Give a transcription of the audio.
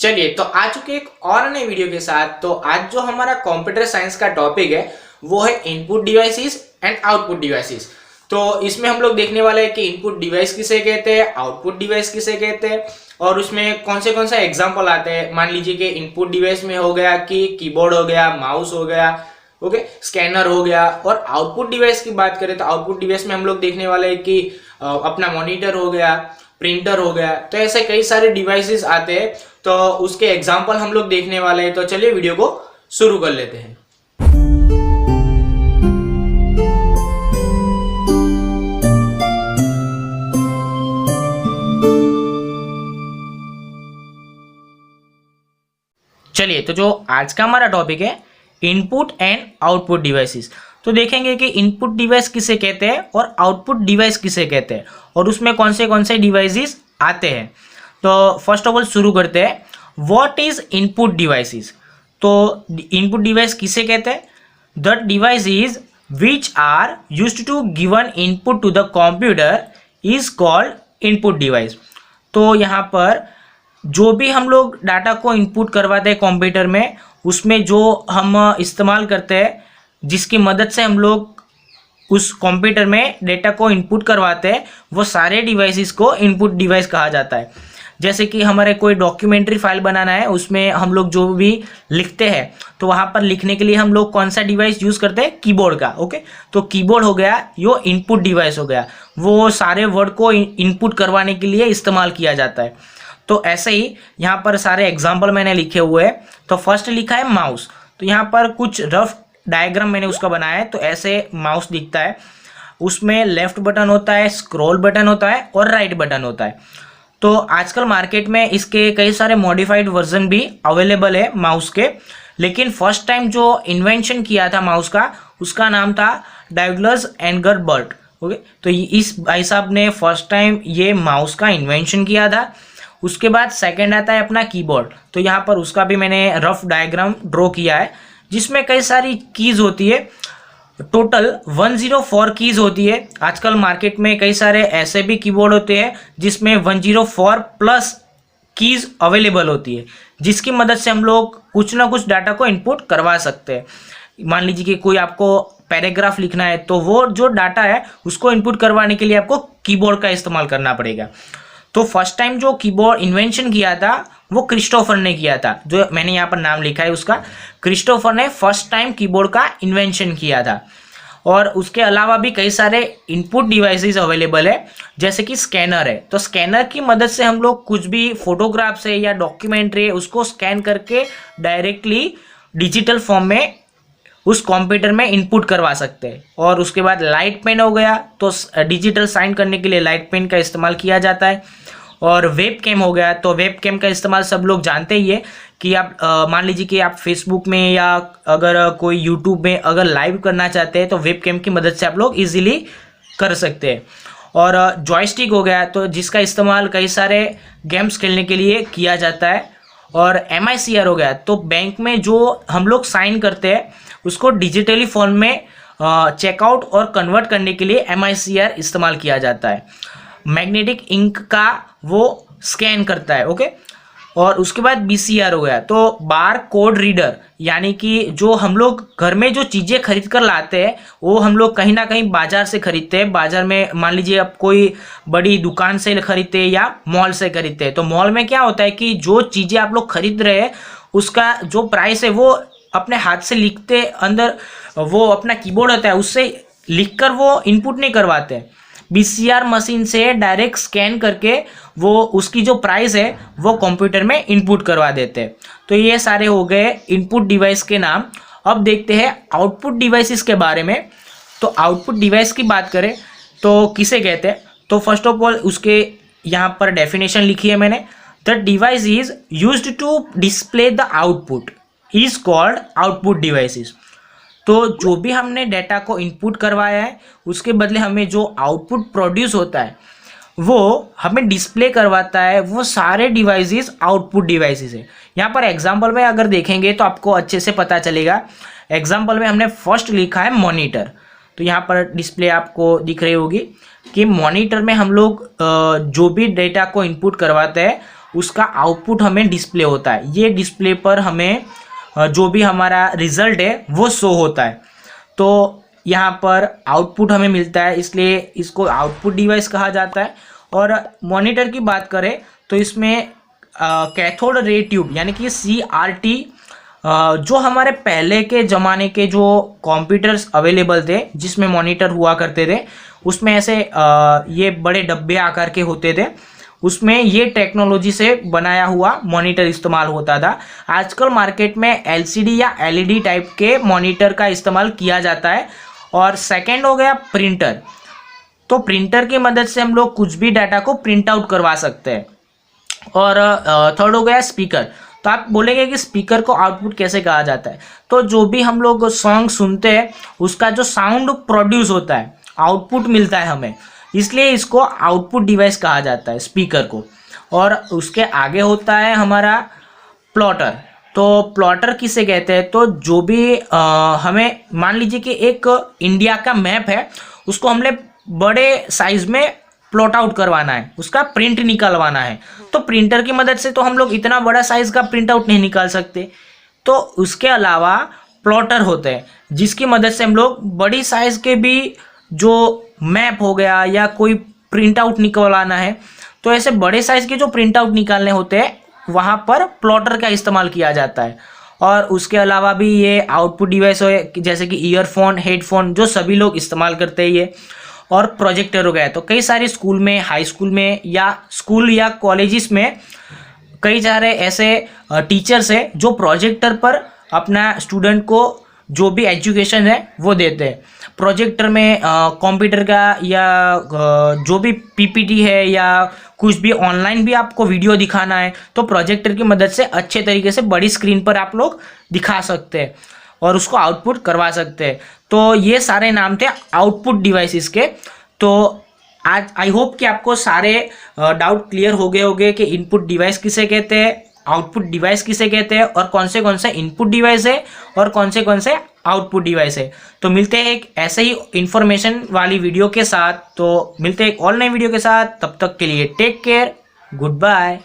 चलिए तो आ चुके एक और नए वीडियो के साथ। तो आज जो हमारा कंप्यूटर साइंस का टॉपिक है वो है input devices and output devices. तो इसमें हम लोग देखने वाले हैं कि इनपुट डिवाइस किसे कहते हैं, आउटपुट डिवाइस किसे कहते हैं और उसमें कौन सा एग्जांपल आते हैं। मान लीजिए कि इनपुट डिवाइस में हो गया कि कीबोर्ड हो गया, माउस हो गया, ओके, स्कैनर हो गया। और आउटपुट डिवाइस की बात करें तो आउटपुट डिवाइस में हम लोग देखने वाले हैं कि अपना मॉनिटर हो गया, प्रिंटर हो गया। तो ऐसे कई सारे डिवाइसेस आते हैं, तो उसके एग्जांपल हम लोग देखने वाले हैं। तो चलिए वीडियो को शुरू कर लेते हैं। चलिए तो जो आज का हमारा टॉपिक है इनपुट एंड आउटपुट डिवाइसेस, तो देखेंगे कि इनपुट डिवाइस किसे कहते हैं और आउटपुट डिवाइस किसे कहते हैं और उसमें कौन से डिवाइसेस आते हैं। तो फर्स्ट ऑफ ऑल शुरू करते हैं, व्हाट इज इनपुट डिवाइसेस। तो इनपुट डिवाइस किसे कहते हैं? The device is which are used to given input to the computer is called input device. तो यहाँ पर जो भी हम लोग डाटा को इनपुट करवाते हैं कंप्यूटर में, उसमें जो हम इस्तेमाल करते हैं, जिसकी मदद से हम लोग उस कंप्यूटर में डेटा को इनपुट करवाते हैं, वो सारे डिवाइसेस को इनपुट डिवाइस कहा जाता है। जैसे कि हमारे कोई डॉक्यूमेंट्री फाइल बनाना है, उसमें हम लोग जो भी लिखते हैं तो वहाँ पर लिखने के लिए हम लोग कौन सा डिवाइस यूज़ करते हैं? कीबोर्ड का। ओके, तो कीबोर्ड हो गया, यो इनपुट डिवाइस हो गया, वो सारे वर्ड को इनपुट करवाने के लिए इस्तेमाल किया जाता है। तो ऐसे ही यहाँ पर सारे एग्जाम्पल मैंने लिखे हुए हैं। तो फर्स्ट लिखा है माउस, तो यहाँ पर कुछ रफ डायग्राम मैंने उसका बनाया है। तो ऐसे माउस दिखता है, उसमें लेफ्ट बटन होता है, स्क्रॉल बटन होता है और राइट बटन होता है। तो आजकल मार्केट में इसके कई सारे मॉडिफाइड वर्जन भी अवेलेबल है माउस के, लेकिन फर्स्ट टाइम जो इन्वेंशन किया था माउस का, उसका नाम था डगलस एंगरबर्ट। ओके, तो इस भाई साहब ने फर्स्ट टाइम ये माउस का इन्वेंशन किया था। उसके बाद सेकंड आता है अपना कीबोर्ड। तो यहाँ पर उसका भी मैंने रफ डायग्राम ड्रॉ किया है, जिसमें कई सारी कीज होती है, टोटल 104 कीज होती है। आजकल मार्केट में कई सारे ऐसे भी कीबोर्ड होते हैं जिसमें 104 प्लस कीज अवेलेबल होती है, जिसकी मदद से हम लोग कुछ ना कुछ डाटा को इनपुट करवा सकते हैं। मान लीजिए कि कोई आपको पैराग्राफ लिखना है, तो वो जो डाटा है उसको इनपुट करवाने के लिए आपको कीबोर्ड का इस्तेमाल करना पड़ेगा। तो फर्स्ट टाइम जो कीबोर्ड इन्वेंशन किया था वो क्रिस्टोफर ने किया था, जो मैंने यहाँ पर नाम लिखा है उसका। क्रिस्टोफर ने फर्स्ट टाइम कीबोर्ड का इन्वेंशन किया था। और उसके अलावा भी कई सारे इनपुट डिवाइसेस अवेलेबल है, जैसे कि स्कैनर है। तो स्कैनर की मदद से हम लोग कुछ भी फोटोग्राफ्स है या डॉक्यूमेंट्री है, उसको स्कैन करके डायरेक्टली डिजिटल फॉर्म में उस कंप्यूटर में इनपुट करवा सकते हैं। और उसके बाद लाइट पेन हो गया, तो डिजिटल साइन करने के लिए लाइट पेन का इस्तेमाल किया जाता है। और वेब कैम हो गया, तो वेब कैम का इस्तेमाल सब लोग जानते ही है कि आप मान लीजिए कि आप फेसबुक में या अगर कोई यूट्यूब में अगर लाइव करना चाहते हैं तो वेब कैम की मदद से आप लोग इजीली कर सकते हैं। और जॉयस्टिक हो गया, तो जिसका इस्तेमाल कई सारे गेम्स खेलने के लिए किया जाता है। और MICR हो गया, तो बैंक में जो हम लोग साइन करते हैं उसको डिजिटली फॉर्म में चेकआउट और कन्वर्ट करने के लिए MICR इस्तेमाल किया जाता है। मैग्नेटिक इंक का वो स्कैन करता है। ओके, और उसके बाद BCR हो गया, तो बार कोड रीडर, यानी कि जो हम लोग घर में जो चीज़ें खरीद कर लाते हैं वो हम लोग कहीं ना कहीं बाजार से खरीदते हैं। बाजार में मान लीजिए आप कोई बड़ी दुकान से खरीदते हैं या मॉल से खरीदते हैं। तो मॉल में क्या होता है कि जो चीज़ें आप लोग खरीद रहे हैं उसका जो प्राइस है वो अपने हाथ से लिखते, अंदर वो अपना कीबोर्ड होता है उससे लिखकर वो इनपुट नहीं करवाते। BCR मशीन से डायरेक्ट स्कैन करके वो उसकी जो प्राइस है वो कंप्यूटर में इनपुट करवा देते हैं। तो ये सारे हो गए इनपुट डिवाइस के नाम। अब देखते हैं आउटपुट डिवाइसेस के बारे में। तो आउटपुट डिवाइस की बात करें तो किसे कहते हैं? तो फर्स्ट ऑफ ऑल उसके यहाँ पर डेफिनेशन लिखी है मैंने। The device is used to display the output is called output devices. तो जो भी हमने डाटा को इनपुट करवाया है उसके बदले हमें जो आउटपुट प्रोड्यूस होता है वो हमें डिस्प्ले करवाता है, वो सारे डिवाइसेस आउटपुट डिवाइसेस है। यहाँ पर एग्जांपल में अगर देखेंगे तो आपको अच्छे से पता चलेगा। एग्जांपल में हमने फर्स्ट लिखा है मॉनिटर, तो यहाँ पर डिस्प्ले आपको दिख रही होगी कि मॉनिटर में हम लोग जो भी डेटा को इनपुट करवाते हैं उसका आउटपुट हमें डिस्प्ले होता है। ये डिस्प्ले पर हमें जो भी हमारा रिजल्ट है वो शो होता है। तो यहाँ पर आउटपुट हमें मिलता है, इसलिए इसको आउटपुट डिवाइस कहा जाता है। और मॉनिटर की बात करें तो इसमें कैथोड रे ट्यूब यानी कि CRT, जो हमारे पहले के ज़माने के जो कंप्यूटर्स अवेलेबल थे जिसमें मॉनिटर हुआ करते थे, उसमें ऐसे ये बड़े डब्बे आकार के होते थे, उसमें ये टेक्नोलॉजी से बनाया हुआ मॉनिटर इस्तेमाल होता था। आजकल मार्केट में LCD या LED टाइप के मॉनिटर का इस्तेमाल किया जाता है। और सेकंड हो गया प्रिंटर। तो प्रिंटर की मदद से हम लोग कुछ भी डाटा को प्रिंट आउट करवा सकते हैं। और थर्ड हो गया स्पीकर। तो आप बोलेंगे कि स्पीकर को आउटपुट कैसे कहा जाता है? तो जो भी हम लोग सॉन्ग सुनते हैं उसका जो साउंड प्रोड्यूस होता है, आउटपुट मिलता है हमें, इसलिए इसको आउटपुट डिवाइस कहा जाता है स्पीकर को। और उसके आगे होता है हमारा प्लॉटर। तो प्लॉटर किसे कहते हैं? तो जो भी हमें मान लीजिए कि एक इंडिया का मैप है, उसको हमने बड़े साइज में प्लॉट आउट करवाना है, उसका प्रिंट निकलवाना है। तो प्रिंटर की मदद से तो हम लोग इतना बड़ा साइज का प्रिंट आउट नहीं निकाल सकते, तो उसके अलावा प्लॉटर होते हैं जिसकी मदद से हम लोग बड़ी साइज के भी जो मैप हो गया या कोई प्रिंट आउट निकलवाना है, तो ऐसे बड़े साइज के जो प्रिंट आउट निकालने होते हैं वहाँ पर प्लॉटर का इस्तेमाल किया जाता है। और उसके अलावा भी ये आउटपुट डिवाइस हो जैसे कि ईयरफोन, हेडफोन, जो सभी लोग इस्तेमाल करते हैं ये। और प्रोजेक्टर हो गया। तो कई सारे स्कूल में, हाई स्कूल में या स्कूल या कॉलेजेस में कई सारे ऐसे टीचर्स हैं जो प्रोजेक्टर पर अपना स्टूडेंट को जो भी एजुकेशन है वो देते हैं। प्रोजेक्टर में कंप्यूटर का या जो भी PPT है या कुछ भी ऑनलाइन भी आपको वीडियो दिखाना है तो प्रोजेक्टर की मदद से अच्छे तरीके से बड़ी स्क्रीन पर आप लोग दिखा सकते हैं और उसको आउटपुट करवा सकते हैं। तो ये सारे नाम थे आउटपुट डिवाइसेस के। तो आज आई होप कि आपको सारे डाउट क्लियर हो गए होंगे कि इनपुट डिवाइस किसे कहते हैं, आउटपुट डिवाइस किसे कहते हैं और कौन से इनपुट डिवाइस है और कौन से आउटपुट डिवाइस है। तो मिलते हैं एक ऐसे ही इंफॉर्मेशन वाली वीडियो के साथ। तो मिलते हैं एक और नई वीडियो के साथ, तब तक के लिए टेक केयर, गुड बाय।